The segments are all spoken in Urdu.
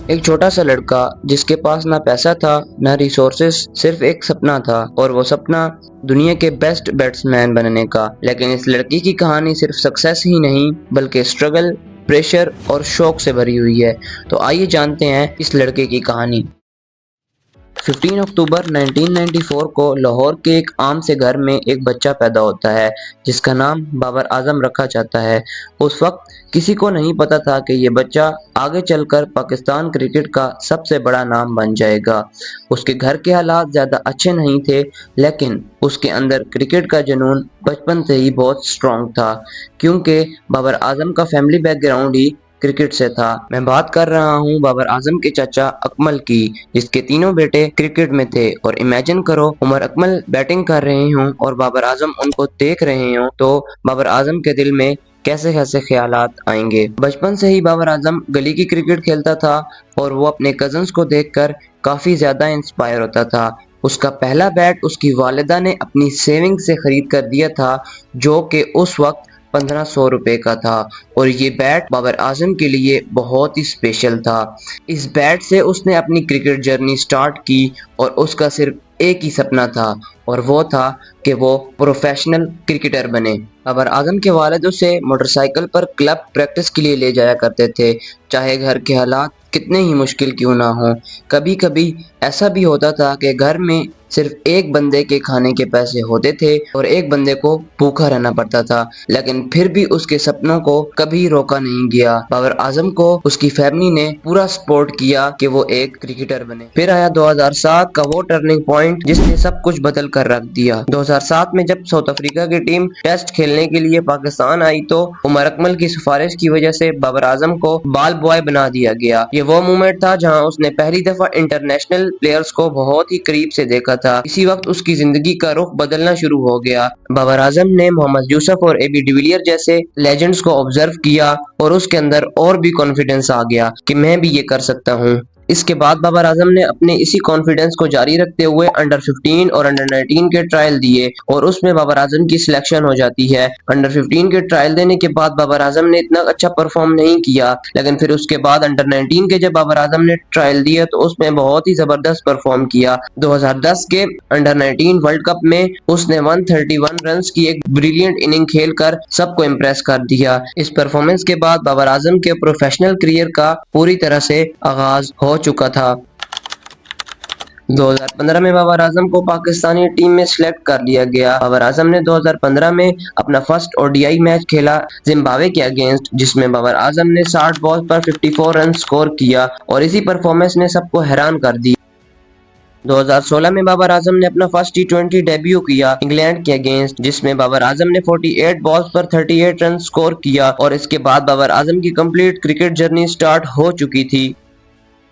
ایک چھوٹا سا لڑکا جس کے پاس نہ پیسہ تھا نہ ریسورسز، صرف ایک سپنا تھا، اور وہ سپنا دنیا کے بیسٹ بیٹسمین بننے کا۔ لیکن اس لڑکی کی کہانی صرف سکسیس ہی نہیں بلکہ اسٹرگل، پریشر اور شوق سے بھری ہوئی ہے۔ تو آئیے جانتے ہیں اس لڑکے کی کہانی۔ 15 اکتوبر 1994 کو لاہور کے ایک عام سے گھر میں ایک بچہ پیدا ہوتا ہے جس کا نام بابر اعظم رکھا جاتا ہے۔ اس وقت کسی کو نہیں پتا تھا کہ یہ بچہ آگے چل کر پاکستان کرکٹ کا سب سے بڑا نام بن جائے گا۔ اس کے گھر کے حالات زیادہ اچھے نہیں تھے، لیکن اس کے اندر کرکٹ کا جنون بچپن سے ہی بہت سٹرونگ تھا، کیونکہ بابر اعظم کا فیملی بیک گراؤنڈ ہی کرکٹ سے تھا۔ میں بات کر رہا ہوں بابر اعظم کے چچا اکمل کی، جس کے تینوں بیٹے کرکٹ میں تھے۔ اور امیجن کرو عمر اکمل بیٹنگ کر رہے ہوں اور بابر اعظم ان کو دیکھ رہے ہوں، تو بابر اعظم کے دل میں کیسے کیسے خیالات آئیں گے۔ بچپن سے ہی بابر اعظم گلی کی کرکٹ کھیلتا تھا اور وہ اپنے کزنز کو دیکھ کر کافی زیادہ انسپائر ہوتا تھا۔ اس کا پہلا بیٹ اس کی والدہ نے اپنی سیونگ سے خرید کر دیا تھا، جو کہ اس وقت 1500 روپے کا تھا، اور یہ بیٹ بابر اعظم کے لیے بہت ہی اسپیشل تھا۔ اس بیٹ سے اس نے اپنی کرکٹ جرنی سٹارٹ کی، اور اس کا صرف ایک ہی سپنا تھا، اور وہ تھا کہ وہ پروفیشنل کرکٹر بنے۔ بابر اعظم کے والد اسے موٹر سائیکل پر کلب پریکٹس کے لیے لے جایا کرتے تھے، چاہے گھر کے حالات کتنے ہی مشکل کیوں نہ ہوں۔ کبھی کبھی ایسا بھی ہوتا تھا کہ گھر میں صرف ایک بندے کے کھانے کے پیسے ہوتے تھے اور ایک بندے کو بھوکا رہنا پڑتا تھا، لیکن پھر بھی اس کے سپنوں کو کبھی روکا نہیں گیا۔ بابر اعظم کو اس کی فیملی نے پورا سپورٹ کیا کہ وہ ایک کرکٹر بنے۔ پھر آیا 2007 کا وہ ٹرننگ پوائنٹ جس نے سب کچھ بدل کر رکھ دیا۔ 2007 میں جب ساؤتھ افریقہ کی ٹیم ٹیسٹ کھیلنے کے لیے پاکستان آئی تو عمر اکمل کی سفارش کی وجہ سے بابر اعظم کو بال بوائے بنا دیا گیا۔ یہ وہ مومنٹ تھا جہاں اس نے پہلی دفعہ انٹرنیشنل پلیئرز کو بہت ہی قریب سے دیکھا تھا۔ اسی وقت اس کی زندگی کا رخ بدلنا شروع ہو گیا۔ بابر اعظم نے محمد یوسف اور اے بی ڈیویلیئر جیسے لیجنڈز کو آبزرو کیا، اور اس کے اندر اور بھی کانفیڈنس آ گیا کہ میں بھی یہ کر سکتا ہوں۔ اس کے بعد بابر اعظم نے اپنے اسی کانفیڈنس کو جاری رکھتے ہوئے انڈر 15 اور انڈر 19 کے ٹرائل دیے، اور اس میں بابر اعظم کی سلیکشن ہو جاتی ہے۔ انڈر 15 کے ٹرائل دینے کے بعد بابر اعظم نے اتنا اچھا پرفارم نہیں کیا، لیکن پھر اس کے بعد انڈر 19 کے جب بابر اعظم نے ٹرائل دیا تو اس میں بہت ہی زبردست پرفارم کیا۔ 2010 کے انڈر 19 ورلڈ کپ میں اس نے 131 رنز کی ایک بریلینٹ اننگ کھیل کر سب کو امپریس کر دیا۔ اس پرفارمنس کے بعد بابر اعظم کے پروفیشنل کریئر کا پوری طرح سے آغاز ہو چکا تھا۔ 2015 میں بابر اعظم کو پاکستانی ٹیم میں سلیکٹ کر لیا گیا۔ بابر اعظم نے 2015 میں اپنا فرسٹ ODI میچ کھیلا زمبابوے کے اگینسٹ، جس میں بابر اعظم نے 60 بالز پر 54 رن سکور کیا، اور اسی پرفارمنس نے سب کو حیران کر دی۔ 2016 میں بابر اعظم نے اپنا فرسٹ T20 ڈیبیو کیا انگلینڈ کے اگینسٹ، جس میں بابر اعظم نے 48 بالز پر 38 رن سکور کیا، اور اس کے بعد بابر اعظم کی کمپلیٹ کرکٹ جرنی سٹارٹ ہو چکی تھی۔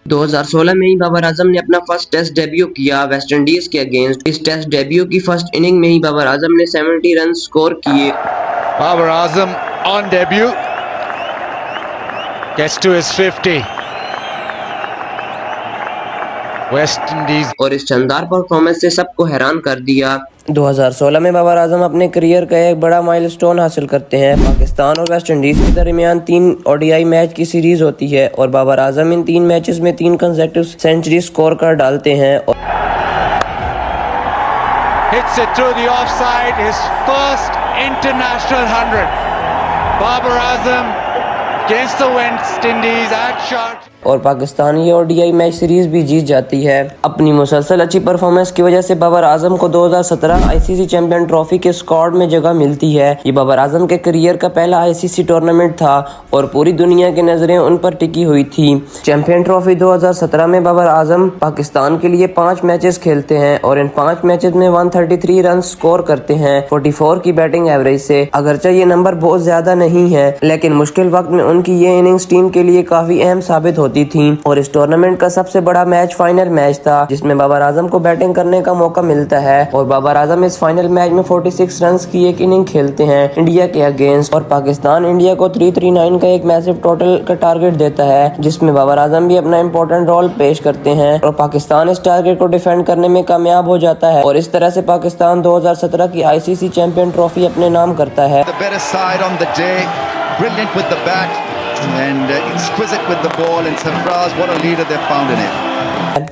2016 میں ہی بابر اعظم نے اپنا فرسٹ ٹیسٹ ڈیبیو کیا ویسٹ انڈیز کے اگینسٹ۔ اس ٹیسٹ ڈیبیو کی فرسٹ اننگ میں ہی بابر اعظم نے 70 رن سکور کیے۔ Babar Azam on debut gets to his 50. West Indies اور اس شاندار پرفارمنس سے سب کو حیران کر دیا۔ 2016 میں بابر اعظم اپنے کریئر کا ایک بڑا مائل سٹون حاصل کرتے ہیں۔ پاکستان اور ویسٹ انڈیز کے درمیان 3 ODI میچ کی سیریز ہوتی ہے، اور بابر اعظم ان 3 میچز میں 3 کنزیکٹیو سینچری سکور کر ڈالتے ہیں۔ hits it through the offside, his first international 100. Babar Azam against the West Indies at shot. اور پاکستان یہ ODI میچ سیریز بھی جیت جاتی ہے۔ اپنی مسلسل اچھی پرفارمنس کی وجہ سے بابر اعظم کو 2017 ICC چیمپئن ٹرافی کے اسکواڈ میں جگہ ملتی ہے۔ یہ بابر اعظم کے کریئر کا پہلا ICC ٹورنامنٹ تھا، اور پوری دنیا کی نظریں ان پر ٹکی ہوئی تھی۔ چیمپئن ٹرافی 2017 میں بابر اعظم پاکستان کے لیے 5 میچز کھیلتے ہیں، اور ان 5 میچز میں 133 رن سکور کرتے ہیں 44 کی بیٹنگ ایوریج سے۔ اگرچہ یہ نمبر بہت زیادہ نہیں ہے، لیکن مشکل وقت میں ان کی یہ اننگز ٹیم کے لیے کافی اہم ثابت ہوتی تھی، اور اس ٹورنامنٹ کا سب سے بڑا میچ فائنل میچ تھا، جس میں بابر اعظم کو بیٹنگ کرنے کا موقع ملتا ہے، اور بابر اعظم اس فائنل میچ میں 46 رنز کی ایک اننگ کھیلتے ہیں انڈیا کے اگینسٹ، اور پاکستان انڈیا کو 339 کا ایک میسو ٹوٹل کا ٹارگٹ دیتا ہے، جس میں بابر اعظم بھی اپنا امپورٹنٹ رول پیش کرتے ہیں، اور پاکستان اس ٹارگٹ کو ڈیفینڈ کرنے میں کامیاب ہو جاتا ہے، اور اس طرح سے پاکستان 2017 کی ICC چیمپئن ٹرافی اپنے نام کرتا ہے۔ The better side on the day, brilliant with the bat, and exquisite with the ball, and Sarfraz, what a leader they've found in it.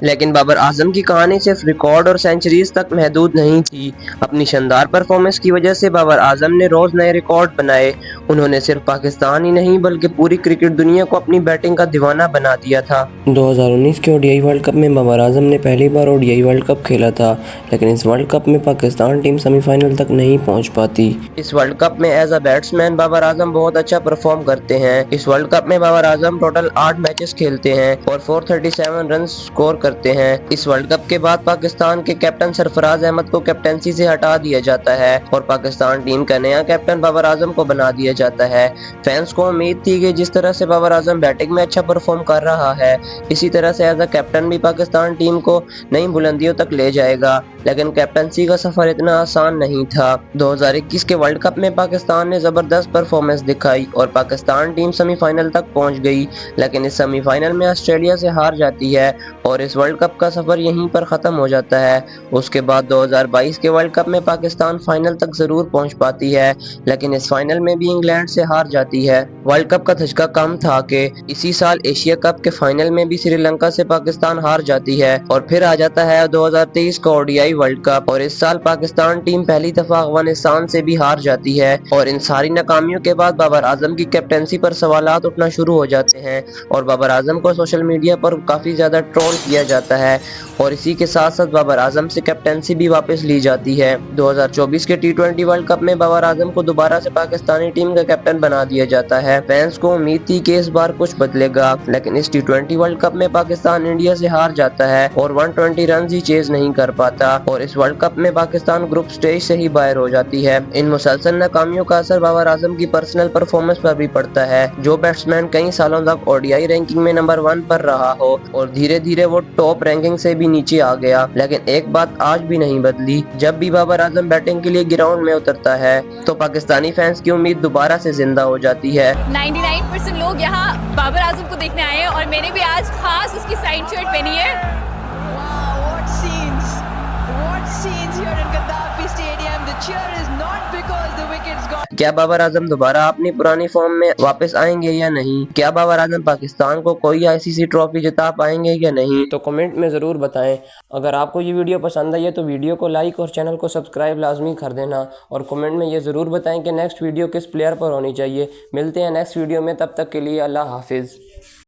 لیکن بابر اعظم کی کہانی صرف ریکارڈ اور سینچریز تک محدود نہیں تھی. اپنی شاندار پرفارمنس کی وجہ سے بابر اعظم نے روز نئے ریکارڈ بنائے. انہوں نے صرف پاکستان ہی نہیں بلکہ پوری کرکٹ دنیا کو اپنی بیٹنگ کا دیوانہ بنا دیا تھا. 2019 کے اوڈی آئی ورلڈ کپ میں بابر اعظم نے پہلی بار اوڈی آئی ورلڈ کپ کھیلا تھا، لیکن اس ورلڈ کپ میں پاکستان ٹیم سیمی فائنل تک نہیں پہنچ پاتی. اس ورلڈ کپ میں as a batsman Babar Azam بہت اچھا پرفارم کرتے ہیں. اس ورلڈ کپ میں بابر اعظم ٹوٹل 8 میچز کھیلتے ہیں اور 437 رنز سکور کرتے ہیں. اس ورلڈ کپ کے بعد پاکستان کے کیپٹن سرفراز احمد کو کیپٹنسی سے ہٹا دیا جاتا ہے اور پاکستان ٹیم کا نیا کیپٹن بابر اعظم کو بنا دیا جاتا ہے. فینس کو امید تھی کہ جس طرح سے بابر اعظم بیٹنگ میں اچھا پرفارم کر رہا ہے اسی طرح سے ایز اے کیپٹن بھی پاکستان ٹیم کو نئی بلندیوں تک لے جائے گا، لیکن کیپٹنسی کا سفر اتنا آسان نہیں تھا. 2021 کے ورلڈ کپ میں پاکستان نے زبردست پرفارمنس دکھائی اور پاکستان ٹیم سیمی فائنل تک پہنچ گئی، لیکن اس سیمی فائنل میں آسٹریلیا سے ہار جاتی ہے اور اس ورلڈ کپ کا سفر یہیں پر ختم ہو جاتا ہے. اس کے بعد 2022 کے ورلڈ کپ میں پاکستان فائنل تک ضرور پہنچ پاتی ہے، لیکن اس فائنل میں بھی انگلینڈ سے ہار جاتی ہے. ورلڈ کپ کا دھچکا کم تھا کہ اسی سال ایشیا کپ کے فائنل میں بھی سری لنکا سے پاکستان ہار جاتی ہے اور پھر آ جاتا ہے 2023 کا اوڈی آئی ورلڈ کپ اور اس سال پاکستان ٹیم پہلی دفعہ افغانستان سے بھی ہار جاتی ہے. اور ان ساری ناکامیوں کے بعد بابر اعظم کی کیپٹنسی پر سوالات اٹھنا شروع ہو جاتے ہیں اور بابر اعظم کو سوشل میڈیا پر کافی زیادہ ٹرول کیا جاتا ہے اور اسی کے ساتھ ساتھ بابر اعظم سے کیپٹنسی بھی واپس لی جاتی ہے. 2024 کے T20 ورلڈ کپ میں بابر اعظم کو دوبارہ سے پاکستانی ٹیم کا کیپٹن بنا دیا جاتا ہے. فینس کو امید تھی کہ اس بار کچھ بدلے گا، لیکن اس T20 ورلڈ کپ میں پاکستان انڈیا سے ہار جاتا ہے اور 120 رنز ہی چیز نہیں کر پاتا اور اس ورلڈ کپ میں پاکستان گروپ سٹیج سے ہی باہر ہو جاتی ہے. ان مسلسل ناکامیوں کا اثر بابر اعظم کی پرسنل پرفارمنس پر بھی پڑتا ہے. جو بیٹسمین کئی سالوں تک اوڈی آئی رینکنگ میں نمبر 1 پر رہا ہو اور دھیرے دھیرے وہ ٹاپ رینکنگ سے بھی نیچے آ گیا، لیکن ایک بات آج بھی نہیں بدلی. جب بھی بابر اعظم بیٹنگ کے لیے گراؤنڈ میں اترتا ہے تو پاکستانی فینس کی امید دوبارہ سے زندہ ہو جاتی ہے. 99% لوگ یہاں بابر اعظم کو دیکھنے آئے ہیں اور میں نے بھی آج خاص اس کی سائن شرٹ پہنی ہے. کیا بابر اعظم دوبارہ اپنی پرانی فارم میں واپس آئیں گے یا نہیں؟ کیا بابر اعظم پاکستان کو کوئی ICC ٹرافی جتا پائیں گے یا نہیں؟ تو کمنٹ میں ضرور بتائیں. اگر آپ کو یہ ویڈیو پسند آئی ہے تو ویڈیو کو لائک اور چینل کو سبسکرائب لازمی کر دینا اور کمنٹ میں یہ ضرور بتائیں کہ نیکسٹ ویڈیو کس پلیئر پر ہونی چاہیے. ملتے ہیں نیکسٹ ویڈیو میں، تب تک کے لیے اللہ حافظ.